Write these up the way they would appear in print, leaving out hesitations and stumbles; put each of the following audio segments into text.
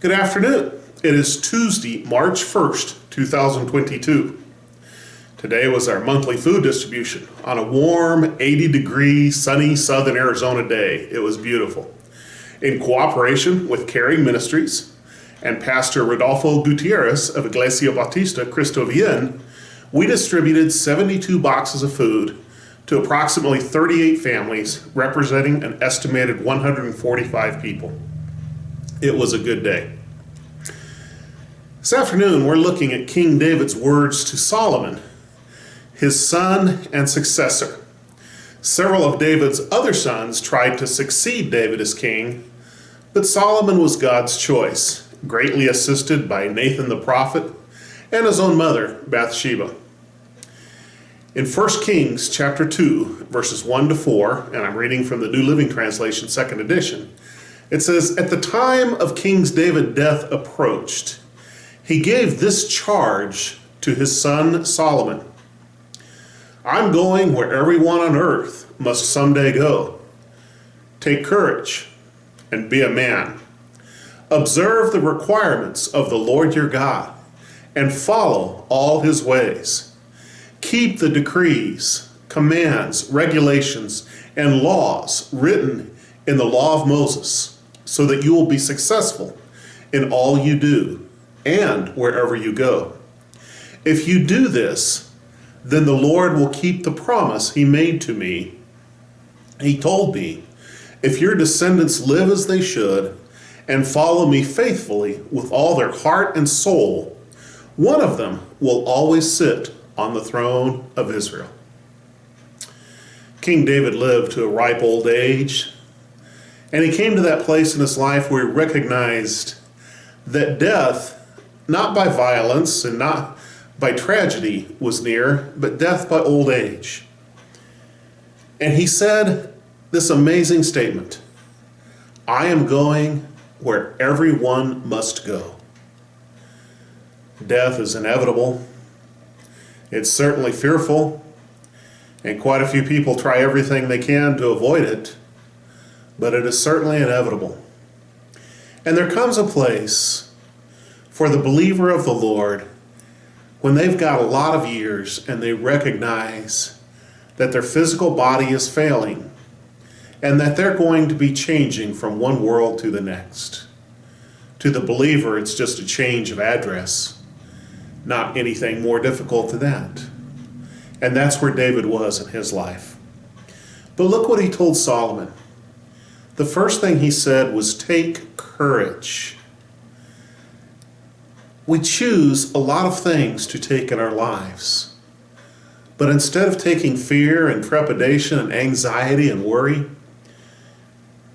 Good afternoon. It is Tuesday, March 1st, 2022. Today was our monthly food distribution on a warm 80-degree sunny southern Arizona day. It was beautiful. In cooperation with Caring Ministries and Pastor Rodolfo Gutierrez of Iglesia Bautista Cristo Bien, we distributed 72 boxes of food to approximately 38 families, representing an estimated 145 people. It was a good day. This afternoon, we're looking at King David's words to Solomon, his son and successor. Several of David's other sons tried to succeed David as king, but Solomon was God's choice, greatly assisted by Nathan the prophet and his own mother, Bathsheba. In 1 Kings chapter 2, verses 1 to 4, and I'm reading from the New Living Translation, 2nd edition, it says, "At the time of King David's death approached, he gave this charge to his son Solomon. I'm going where everyone on earth must someday go. Take courage and be a man. Observe the requirements of the Lord your God and follow all his ways. Keep the decrees, commands, regulations, and laws written in the law of Moses, so that you will be successful in all you do and wherever you go. If you do this, then the Lord will keep the promise he made to me. He told me, if your descendants live as they should and follow me faithfully with all their heart and soul, one of them will always sit on the throne of Israel." King David lived to a ripe old age, and he came to that place in his life where he recognized that death, not by violence and not by tragedy, was near, but death by old age. And he said this amazing statement, "I am going where everyone must go." Death is inevitable. It's certainly fearful, and quite a few people try everything they can to avoid it, but it is certainly inevitable. And there comes a place for the believer of the Lord when they've got a lot of years and they recognize that their physical body is failing and that they're going to be changing from one world to the next. To the believer, it's just a change of address, not anything more difficult than that. And that's where David was in his life. But look what he told Solomon. The first thing he said was, take courage. We choose a lot of things to take in our lives. But instead of taking fear and trepidation and anxiety and worry,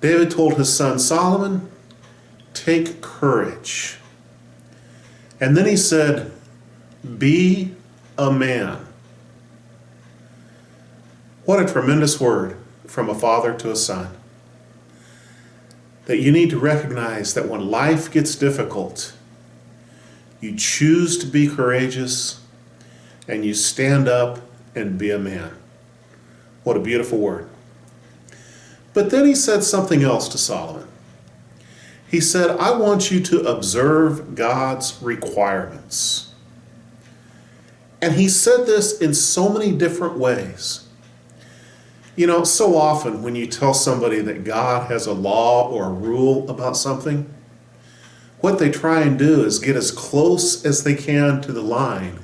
David told his son Solomon, take courage. And then he said, be a man. What a tremendous word from a father to a son. That you need to recognize that when life gets difficult, you choose to be courageous and you stand up and be a man. What a beautiful word. But then he said something else to Solomon. He said, I want you to observe God's requirements. And he said this in so many different ways. You know, so often when you tell somebody that God has a law or a rule about something, what they try and do is get as close as they can to the line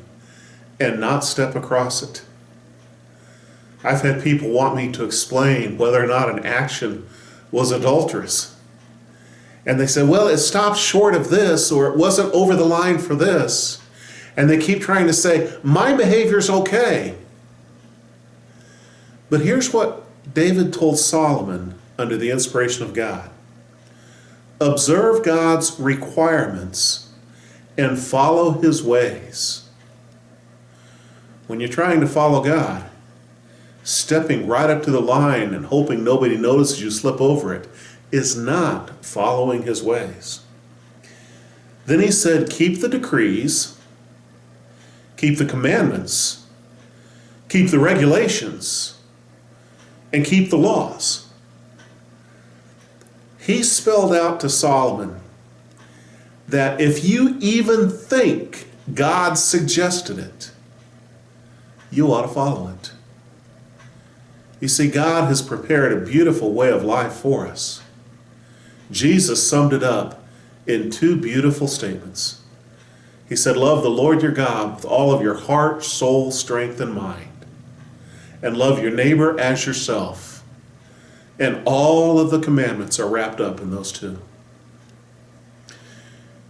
and not step across it. I've had people want me to explain whether or not an action was adulterous. And they say, well, it stopped short of this, or it wasn't over the line for this. And they keep trying to say, my behavior's okay. But here's what David told Solomon under the inspiration of God. Observe God's requirements and follow his ways. When you're trying to follow God, stepping right up to the line and hoping nobody notices you slip over it is not following his ways. Then he said, keep the decrees, keep the commandments, keep the regulations, and keep the laws. He spelled out to Solomon that if you even think God suggested it, you ought to follow it. You see, God has prepared a beautiful way of life for us. Jesus summed it up in two beautiful statements. He said, love the Lord your God with all of your heart, soul, strength, and mind. And love your neighbor as yourself. And all of the commandments are wrapped up in those two.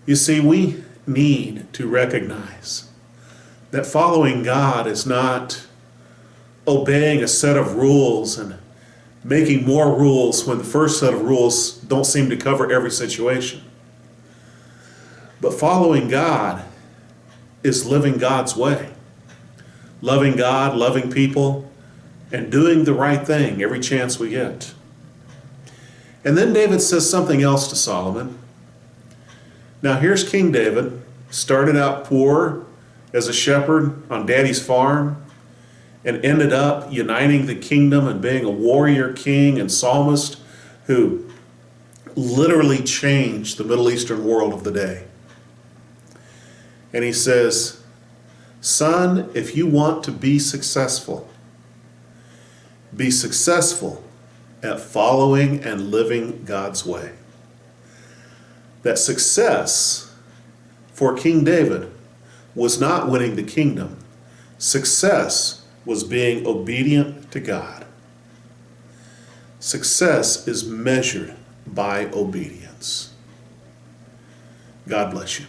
You see, we need to recognize that following God is not obeying a set of rules and making more rules when the first set of rules don't seem to cover every situation. But following God is living God's way. Loving God, loving people, and doing the right thing every chance we get. And then David says something else to Solomon. Now here's King David, started out poor as a shepherd on daddy's farm, and ended up uniting the kingdom and being a warrior king and psalmist who literally changed the Middle Eastern world of the day. And he says, son, if you want to be successful at following and living God's way. That success for King David was not winning the kingdom. Success was being obedient to God. Success is measured by obedience. God bless you.